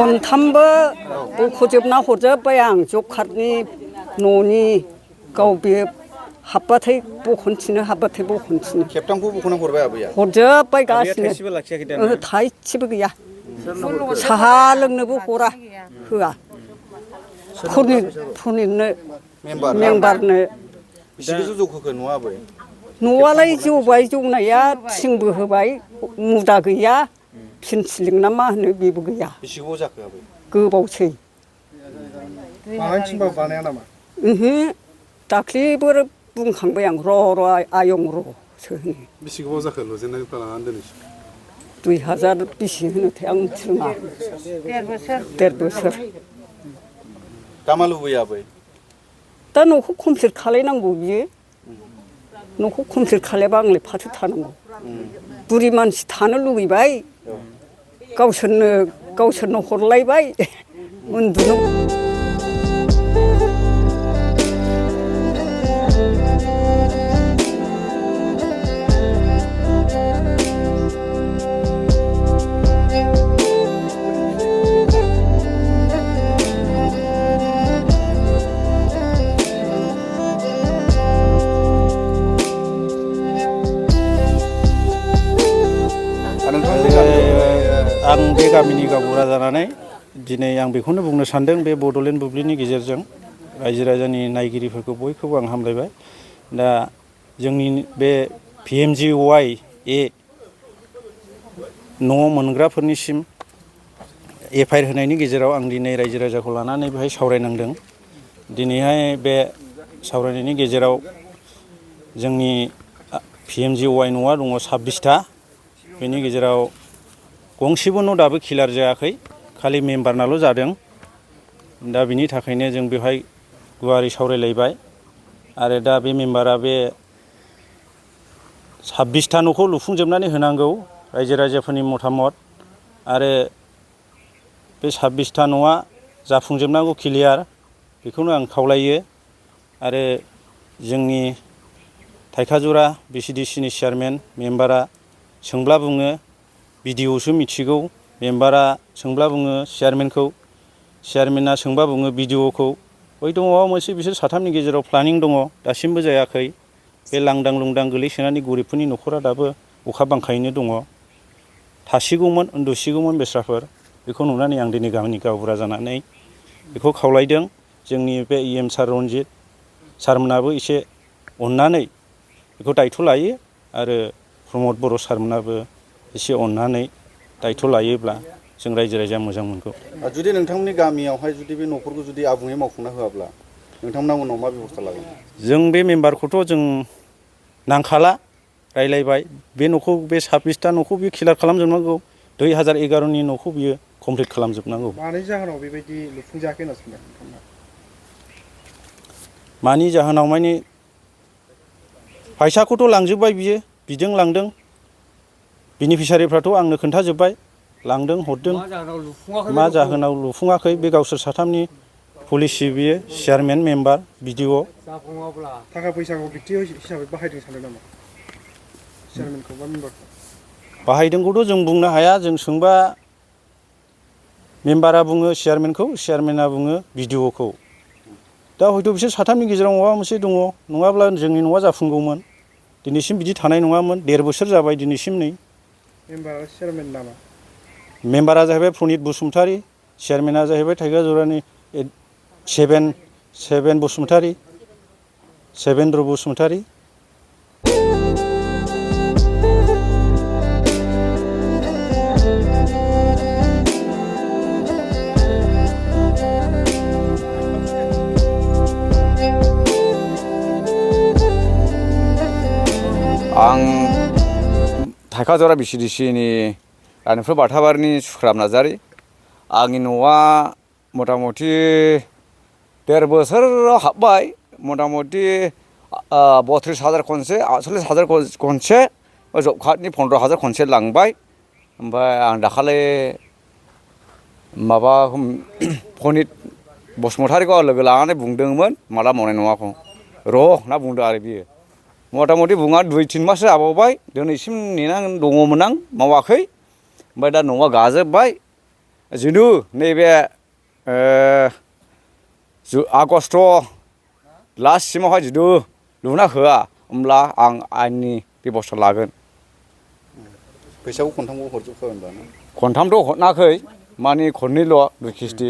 मोनथामबो बख'जोबना हरजोब्बाय आं जब कार्डनि न'नि गाव बे हाबबाथाय बख'नोथिनो हाबबाथाय बख'नोथिनो खेबथामखौ बख'ना हरबाय आबैया हरजोब्बाय गासिनो थाइसेबो लाखियाखै दा ओहो थाइसेबो गैया साहा लोंनोबो हरा होआ फुनितनो मेम्बारनो बेसेबांसो जौखोखो न'आ आबै न'आलाय जौबाय जौनाया थिंबो होबाय मुदा गैया फिनसिलिं ना मा होनो बेबो गैया बेसे गोबाव जाखो आबै गोबावसै बानायनो थिनबाबो बानाया नामा ओहो दाख्लिबो बुंखांबाय आं र' आयं र' सो होनो बेसे गोबाव जाखो लुजेननायनिफ्राय लानानै दिनैसिम 2000 बेसे होनोथाय आं मिथिरोङा 1.5 बोसोर दा मा लुबैयो आबै दा न'खौ कमप्लिट खालायनांगौ बियो न'खौ कमप्लिट खालायाबा आंलाय फाथो थानांगौ बुरि मानसि थानो लुबैबाय गावसोरनो हरलायबाय उन्दुनो आं बे गामिनि गावबुरा जानानै दिनै आं बेखौनो बुंनो सानदों बे बड'लेण्ड बुब्लिनि गेजेरजों रायजो राजानि नायगिरिफोरखौ बयखौबो आं हामलायबाय दा जोंनि बे PMGY न' मोनग्राफोरनिसिम एफआइआर होनायनि गेजेराव आं दिनै रायजो राजाखौ लानानै बेहाय सावरायनांदों दिनैहाय बे सावरायनायनि गेजेराव जोंनि PMGY न'आ दङ 26टा बेनि गेजेराव गंसेबो न' दाबो क्लियार जायाखै खालि मेम्बारनाल' जादों दा बिनि थाखायनो जों बेवहाय गुवारै सावरायलायबाय आरो दा बे मेम्बारा बे 26टा न'खौ लुफुंजोबनानै होनांगौ रायजो राजाफोरनि मतामत आरो बे 26टा न'आ जाफुंजोबनांगौ क्लियार बेखौनो आं खावलायो आरो जोंनि थाइखाजुरा BCDCनि चेयारमेन मेम्बारा सोंब्ला बुङो BDOसो मिथिगौ मेम्बारा सोंब्ला बुङो चेयारमेनखौ चेयारमेना सोंबा बुङो BDOखौ हयथ' माबा मोनसे बिसोर साथामनि गेजेराव प्लानिं दङ दासिमबो जायाखै बे लांदां लुंदां गोलैसोनानै गरिबफोरनि न'खरा दाबो अखा बांखायैनो दङ थासिगौमोन उन्दुसिगौमोन बेस्राफोर बेखौ नुनानै आं दिनै गामिनि गावबुरा जानानै बेखौ खावलायदों जोंनि बे EM सार रनजित सारमोनाबो एसे अननानै बेखौ दायथ' लायो आरो प्रमद बर' सारमोनाबो एसे अननानै दायथ' लायोब्ला जों रायजो राजाया मोजां मोनगौ जुदि नोंथांमोननि गामियावहाय जुदि बे न'खरखौ जुदि आबुङै मावफुंना होआब्ला नोंथांमोना उनाव मा बेबस्था लागोन जों बे मेम्बारखौथ' जों नांखाला रायलायबाय बे न'खौ बे 26टा न'खौ बियो क्लियार खालामजोबनांगौ 2011नि न'खौ बियो कमप्लिट खालामजोबनांगौ मानि जाहोनाव बेबायदि लुफुंजायाखै होनना सानो नोंथांमोना मानि जाहोनाव माने फैसाखौथ' लांजोब्बाय बियो बिदों लांदों बेनिफिसारिफ्राथ' आंनो खोन्थाजोब्बाय लांदों हरदों मा जाहोनाव लुफुङाखै बे गावसोर साथामनि पलिसि बियो चेयारमेन मेम्बार BDO थाखा फैसाखौ बिक्ति हिसाबै बाहायदों सानो नामा चेयारमेनखौ बा मेम्बारखौ बाहायदोंखौथ' जों बुंनो हाया जों सोंबा मेम्बारा बुङो चेयारमेनखौ चेयारमेना बुङो BDOखौ दा हयथ' बिसोर साथामनि गेजेराव माबा मोनसे दङ नङाब्ला जोंनि न'आ जाफुंगौमोन दिनैसिम बिदि थानाय नङामोन 1.5 बोसोर जाबाय दिनैसिम नै मेम्बारा चेयारमेन नामा मेम्बारा जाहैबाय प्रनित बसुमतारी चेयारमेना जाहैबाय थाइखाजुरानि सेबेन बसुमतारी सेबेन्द्र बसुमतारी आं थाइखाजुरा BCDCनि रानिपुर बाथाबारिनि सुख्राब नार्जारी आंनि न'आ मथा मथि 1.5 बोसोराव हाबबाय मथा मथि 32,000 खनसे 48,000 खनसे जब कार्डनि 15,000 खनसे लांबाय ओमफ्राय आं दाखालि माबा प्रनित बसुमतारीखौ लोगो लानानै बुंदोंमोन माला मावनाय नङाखौ र' होनना बुंदों आरो बियो मथा मथि बुङा 2-3 माससो जाबावबाय दिनैसिम नेनानै दङमोन आं मावाखै ओमफ्राय दा न'आ गाजोब्बाय जिनु नैबे आगस्ट लास्टसिमावहाय जुदि लुना होआ होमब्ला आं आयेननि बेबस्था लागोन फैसाखौ खनथामखौ हरजोबखाबाय होनबा ना खनथामथ' हरनाखै माने खननैल' 2 किस्ति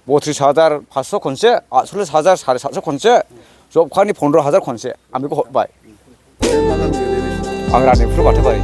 32,500 खनसे 48,000 750 खनसे जब कार्डनि 15,000 खनसे आं बेखौ हरबाय मा गामि गोलैयो आं रानिफुर बाथौबारि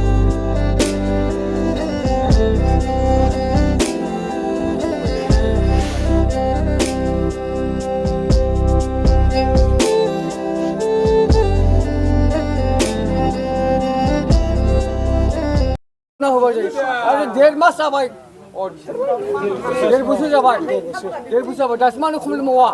ना होबाय जायो आरो 1.5 मास जाबाय 1.5 बोसोर जाबाय 1.5 बोसोर जाबाय दासिम मानो खामानि मावा